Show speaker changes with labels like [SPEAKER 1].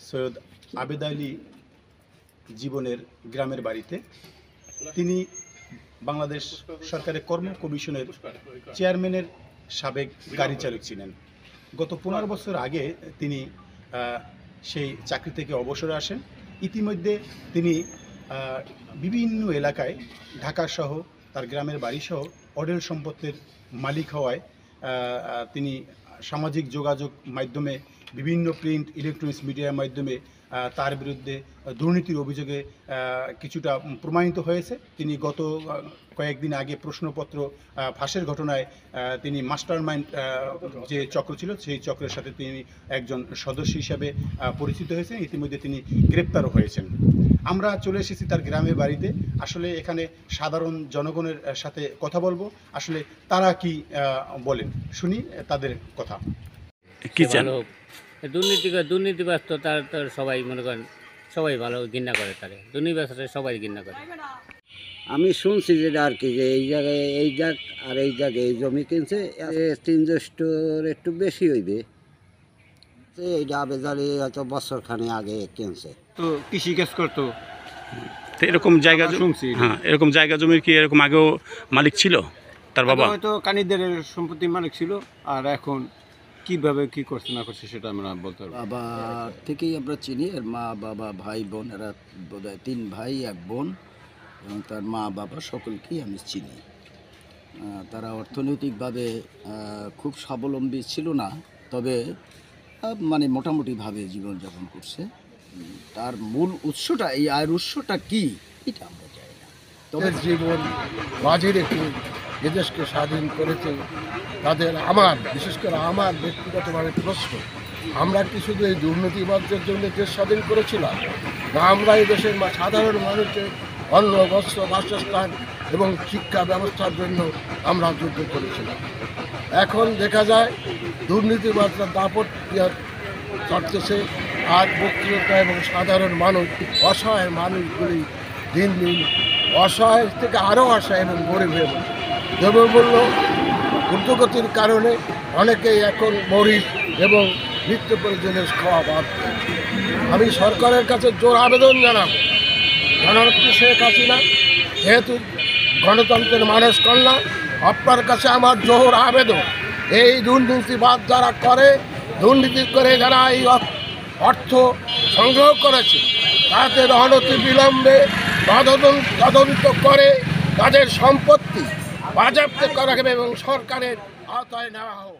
[SPEAKER 1] সৈয়দ আবেদ আলী জীবনের গ্রামের বাড়িতে। তিনি বাংলাদেশ সরকারের কর্ম কমিশনের চেয়ারম্যানের সাবেক গাড়ি চালক ছিলেন। গত 15 বছর আগে তিনি সেই চাকরি থেকে অবসরে আসেন। ইতিমধ্যে তিনি বিভিন্ন এলাকায় ঢাকাসহ তার গ্রামের বাড়িসহ অঢেল সম্পত্তির মালিক হওয়ায় তিনি সামাজিক যোগাযোগ মাধ্যমে বিভিন্ন প্রিন্ট ইলেকট্রনিক্স মিডিয়ার মাধ্যমে তার বিরুদ্ধে দুর্নীতির অভিযোগে কিছুটা প্রমাণিত হয়েছে। তিনি গত কয়েকদিন আগে প্রশ্নপত্র ফাঁসের ঘটনায় তিনি মাস্টার মাইন্ড যে চক্র ছিল সেই চক্রের সাথে তিনি একজন সদস্য হিসাবে পরিচিত হয়েছেন। ইতিমধ্যে তিনি গ্রেপ্তারও হয়েছেন। আমরা চলে এসেছি তার গ্রামের বাড়িতে। আসলে এখানে সাধারণ জনগণের সাথে কথা বলবো, আসলে তারা কি বলেন, শুনি তাদের কথা।
[SPEAKER 2] কি চান?
[SPEAKER 3] দুর্নীতিগ্রস্ত তার সবাই মনে করেন সবাই ভালো ঘৃণা করে, তারে দুর্নীতিগ্রস্ত সবাই ঘৃণা করে।
[SPEAKER 4] আমি শুনছি যেটা আর কি, যে এই জায়গায় এই জাগ আর এই জায়গায় এই জমি কিনছে 3 একটু বেশি হইবে। এইটা আবেদারি হয়তো বছরখানে আগে কিনছে।
[SPEAKER 5] তো কৃষি কাজ করতো,
[SPEAKER 2] তো এরকম জায়গা
[SPEAKER 5] শুনছি।
[SPEAKER 2] হ্যাঁ, এরকম জায়গা জমির কি এরকম আগেও মালিক ছিল তার বাবা?
[SPEAKER 5] হয়তো কানিদের সম্পত্তির মালিক ছিল, আর এখন কিভাবে কি করছে না করছে সেটা আমরা বলতে পারবো।
[SPEAKER 6] বাবা থেকেই আমরা চিনি, আর মা বাবা ভাই বোন এরা বোধহয় 3 ভাই 1 বোন, এবং তার মা বাবা সকলকেই আমি চিনি। তারা অর্থনৈতিকভাবে খুব স্বাবলম্বী ছিল না, তবে মানে মোটামুটিভাবে জীবনযাপন করছে। তার মূল উৎসটা, এই আয়ের উৎসটা কি এটা আমরা জানি না।
[SPEAKER 7] তবে জীবন বাজি রেখে এদেশকে স্বাধীন করেছে তাদের, আমার বিশেষ করে আমার ব্যক্তিগতভাবে প্রশ্ন, আমরা কি শুধু এই দুর্নীতিবাজদের জন্য দেশ স্বাধীন করেছিলাম, না আমরা এই দেশের সাধারণ মানুষের অন্ন বস্ত্র বাসস্থান এবং শিক্ষা ব্যবস্থার জন্য আমরা যুদ্ধ করেছিলাম? এখন দেখা যায় দুর্নীতিবাজরা দাপট চড়তেছে, আর বক্তৃতা এবং সাধারণ মানুষ, অসহায় মানুষগুলি দিন দিন অসহায় থেকে আরও অসহায় এবং গরিব হয়ে পড়ছে। দ্রব্যমূল্য ঊর্ধ্বগতির কারণে অনেকেই এখন মরিচ এবং নিত্য প্রয়োজনীয় খাওয়া বাদ। আমি সরকারের কাছে জোর আবেদন জানাবো, জননেত্রী শেখ হাসিনা যেহেতু গণতন্ত্রের মানুষ কন্যা, আপনার কাছে আমার জোর আবেদন, এই দুর্নীতিবাদ যারা করে, দুর্নীতি করে যারা এই অর্থ সংগ্রহ করেছে, তাদের অনতি বিলম্বে তদন্ত করে তাদের সম্পত্তি বাজেয়াপ্ত করা হবে এবং সরকারের আওতায় নেওয়া হোক।